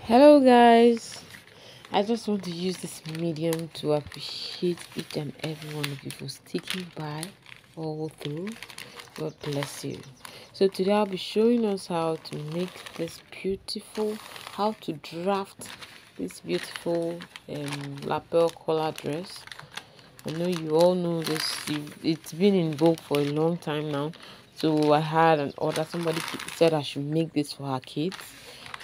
Hello guys, I just want to use this medium to appreciate each and every one of you for sticking by all through. God bless you. So today I'll be showing us how to make this beautiful, how to draft this beautiful lapel collar dress. I know you all know this, it's been in vogue for a long time now. So I had an order, somebody said I should make this for her kids.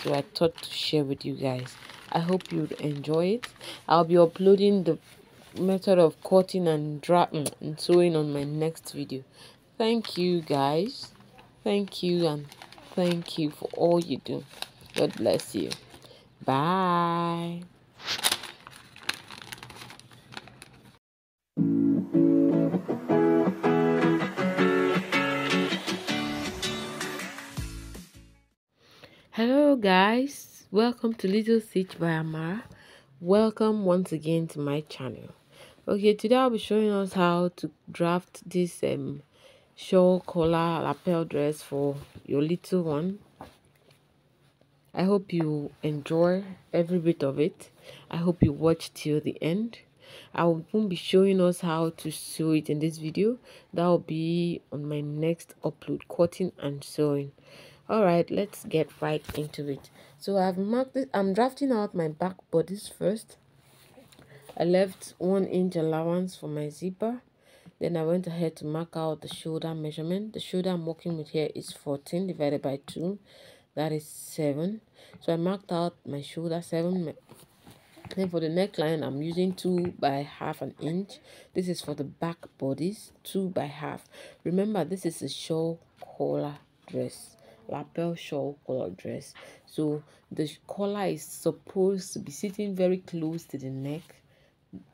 So I thought to share with you guys. I hope you enjoy it. I'll be uploading the method of cutting and drafting and sewing on my next video. Thank you guys. Thank you and thank you for all you do. God bless you. Bye. Hello guys, welcome to LittleStitch by Amara. Welcome once again to my channel. Okay, today I'll be showing us how to draft this shawl collar lapel dress for your little one. I hope you enjoy every bit of it. I hope you watch till the end. I won't be showing us how to sew it in this video. That will be on my next upload, cutting and sewing. All right, let's get right into it. So I've marked it. I'm drafting out my back bodice first. I left 1 inch allowance for my zipper. Then I went ahead to mark out the shoulder measurement. The shoulder I'm working with here is 14 divided by 2. That is 7. So I marked out my shoulder 7. Then for the neckline, I'm using 2 by half an inch. This is for the back bodice, 2 by half. Remember, this is a shawl collar dress, lapel shawl collar dress. So the collar is supposed to be sitting very close to the neck.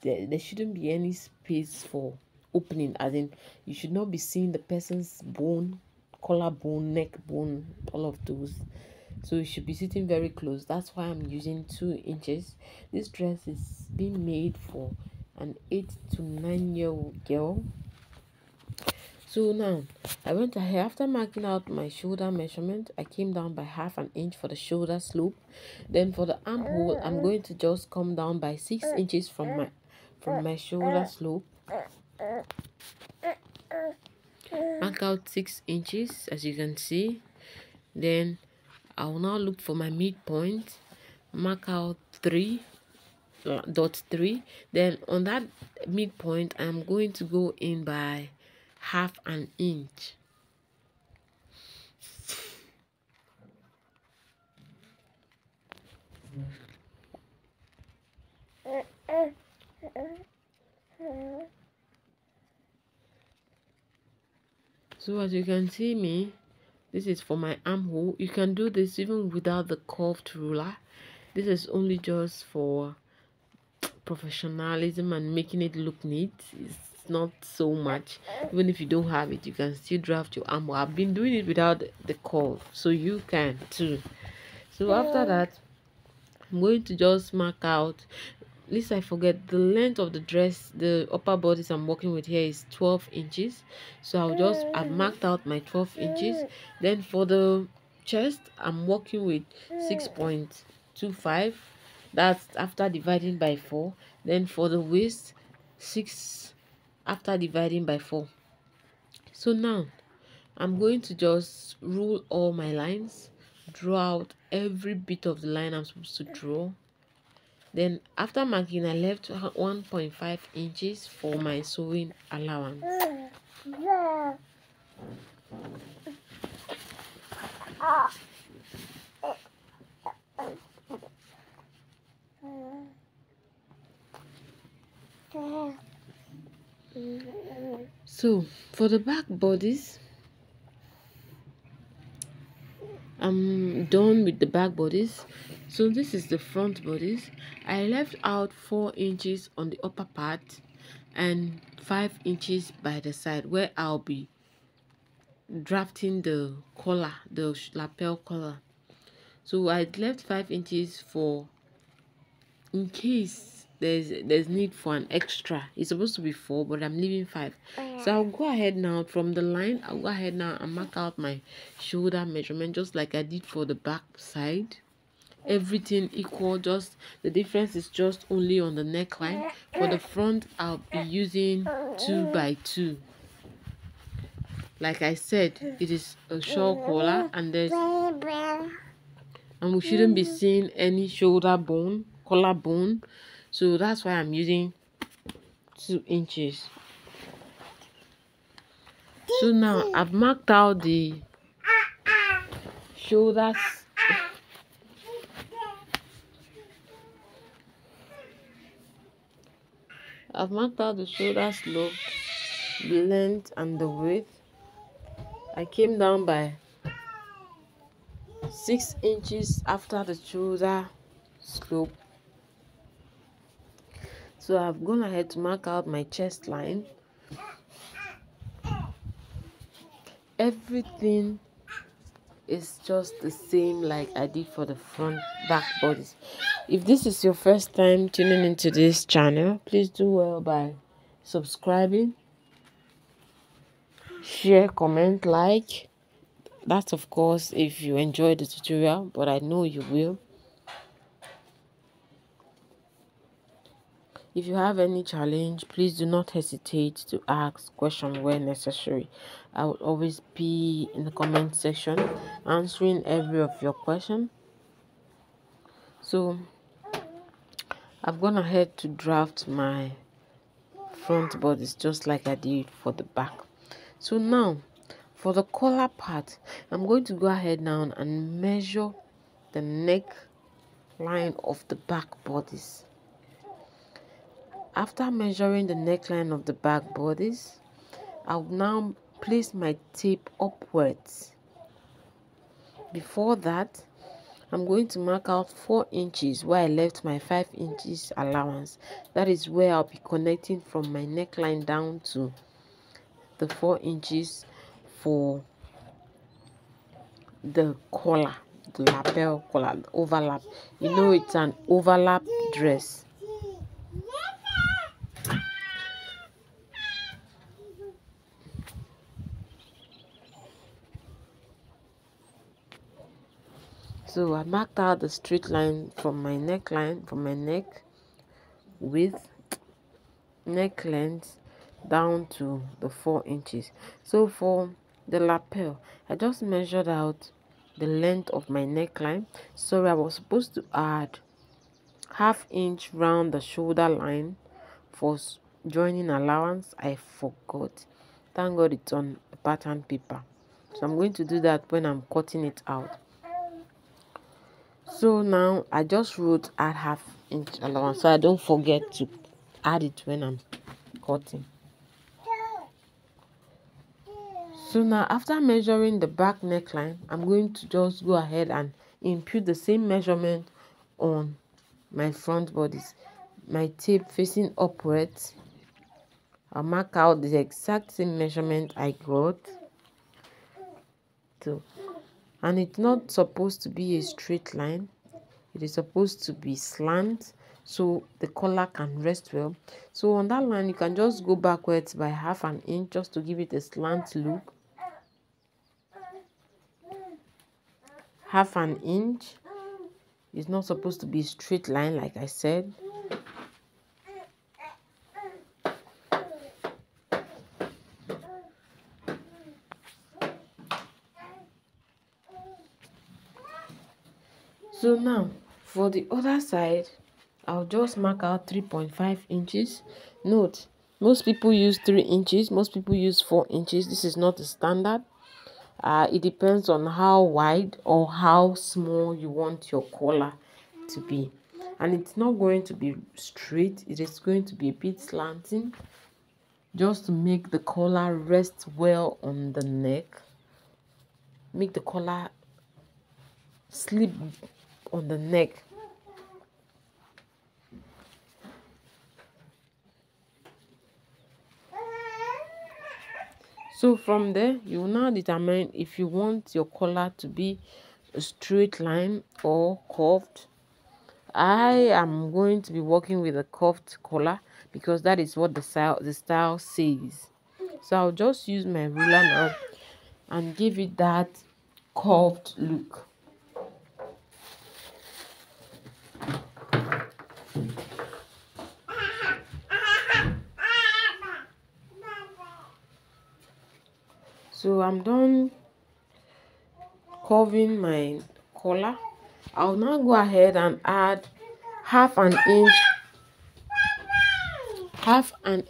There shouldn't be any space for opening, as in you should not be seeing the person's bone, collar bone, neck bone, all of those. So it should be sitting very close. That's why I'm using 2 inches. This dress is being made for an 8 to 9-year-old girl. So now I went ahead, after marking out my shoulder measurement, I came down by half an inch for the shoulder slope. Then for the armhole, I'm going to just come down by 6 inches from my shoulder slope. Mark out 6 inches, as you can see. Then I will now look for my midpoint, mark out 3.3. Then on that midpoint, I'm going to go in by half an inch. So as you can see me, this is for my armhole. You can do this even without the curved ruler. This is only just for professionalism and making it look neat. It's not so much. Even if you don't have it, you can still draft your armhole. I've been doing it without the curve, so you can too. So after that, I'm going to just mark out, at least I forget, the length of the dress. The upper bodice I'm working with here is 12 inches. So I've marked out my 12 inches. Then for the chest, I'm working with 6.25. That's after dividing by 4. Then for the waist, 6 after dividing by 4. So now I'm going to just rule all my lines, draw out every bit of the line I'm supposed to draw. Then after marking, I left 1.5 inches for my sewing allowance. So for the back bodies, I'm done with the back bodies. So this is the front bodies. I left out 4 inches on the upper part and 5 inches by the side where I'll be drafting the collar, the lapel collar. So I left 5 inches for in case there's need for an extra. It's supposed to be 4, but I'm leaving 5. So I'll go ahead now from the line. I'll go ahead now and mark out my shoulder measurement just like I did for the back side. everything equal, just the difference is just only on the neckline. For the front, I'll be using 2 by 2. Like I said, it is a shawl collar, and we shouldn't be seeing any shoulder bone, collar bone, so that's why I'm using 2 inches. So now I've marked out the shoulders. I've marked out the shoulder slope, the length and the width. I came down by 6 inches after the shoulder slope. So I've gone ahead to mark out my chest line. Everything is just the same like I did for the front back bodies. If this is your first time tuning into this channel, please do well by subscribing, share, comment, like. That's of course if you enjoyed the tutorial, but I know you will. If you have any challenge, please do not hesitate to ask questions where necessary. I will always be in the comment section answering every of your questions. So I've gone ahead to draft my front bodies just like I did for the back. So now for the collar part, I'm going to go ahead now and measure the neck line of the back bodies. After measuring the neckline of the back bodies, I'll now place my tape upwards. Before that, I'm going to mark out 4 inches where I left my 5 inches allowance. That is where I'll be connecting from my neckline down to the 4 inches for the collar, the lapel collar, the overlap. You know it's an overlap dress. So I marked out the straight line from my neckline, from my neck width, neck length down to the 4 inches. So for the lapel, I just measured out the length of my neckline. So I was supposed to add ½ inch round the shoulder line for joining allowance. I forgot. Thank God it's on a pattern paper. So I'm going to do that when I'm cutting it out. So now I just wrote add ½ inch allowance so I don't forget to add it when I'm cutting. So now after measuring the back neckline, I'm going to just go ahead and impute the same measurement on my front bodies. My tape facing upwards, I'll mark out the exact same measurement I got. And it's not supposed to be a straight line. It is supposed to be slant so the collar can rest well. So on that line, you can just go backwards by ½ inch just to give it a slant look. ½ inch. It's not supposed to be a straight line like I said. So now for the other side, I'll just mark out 3.5 inches. Note, most people use 3 inches, most people use 4 inches. This is not the standard. It depends on how wide or how small you want your collar to be. And it's not going to be straight, it is going to be a bit slanting just to make the collar rest well on the neck. Make the collar slip on the neck. So from there, you will now determine if you want your collar to be a straight line or curved. I am going to be working with a curved collar because that is what the style says. So I'll just use my ruler now and give it that curved look. So I'm done curving my collar. I'll now go ahead and add half an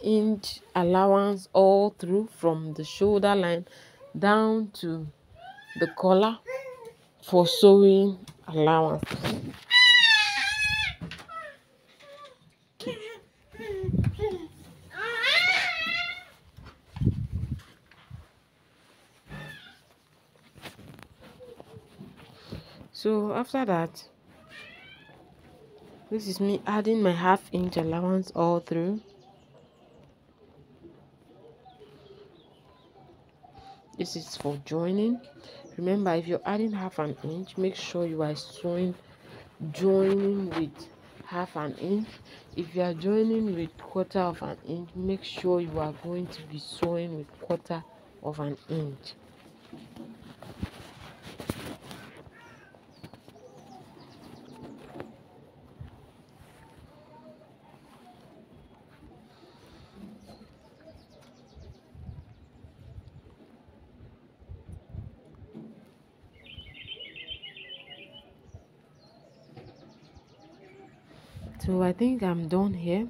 inch allowance all through from the shoulder line down to the collar for sewing allowance. So after that, this is me adding my half-inch allowance all through. This is for joining. Remember, if you're adding half an inch, make sure you are joining with half an inch. If you are joining with quarter of an inch, make sure you are going to be sewing with quarter of an inch. So I think I'm done here.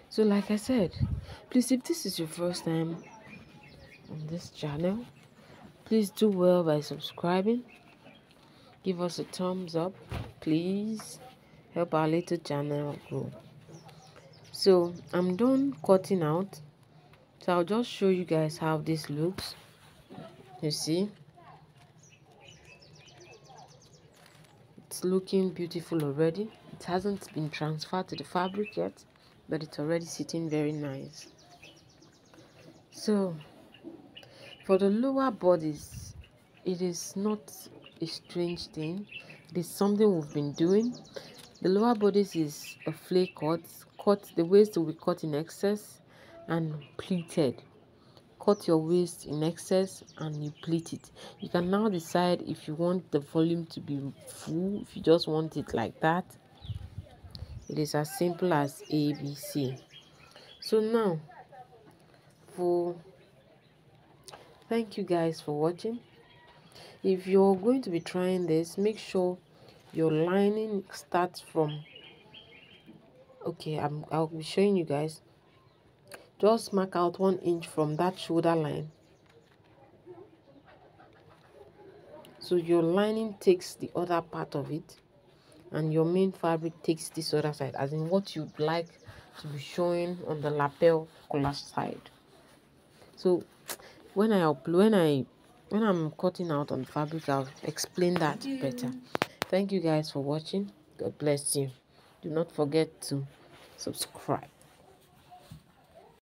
So like I said, please, if this is your first time on this channel, please do well by subscribing. Give us a thumbs up, please. Help our little channel grow. So I'm done cutting out. So I'll just show you guys how this looks. You see, it's looking beautiful already. It hasn't been transferred to the fabric yet, but it's already sitting very nice. So for the lower bodies, it is not a strange thing. It is something we've been doing. The lower bodies is a flake cut. The waist will be cut in excess and pleated. Cut your waist in excess and you pleat it. You can now decide if you want the volume to be full, if you just want it like that. It is as simple as ABC. So now, thank you guys for watching. If you're going to be trying this, make sure your lining starts from, I'll be showing you guys. Just mark out 1 inch from that shoulder line, so your lining takes the other part of it and your main fabric takes this other side, as in what you'd like to be showing on the lapel collar side. So when I'm cutting out on fabric, I'll explain that better. Thank you guys for watching. God bless you. Do not forget to subscribe.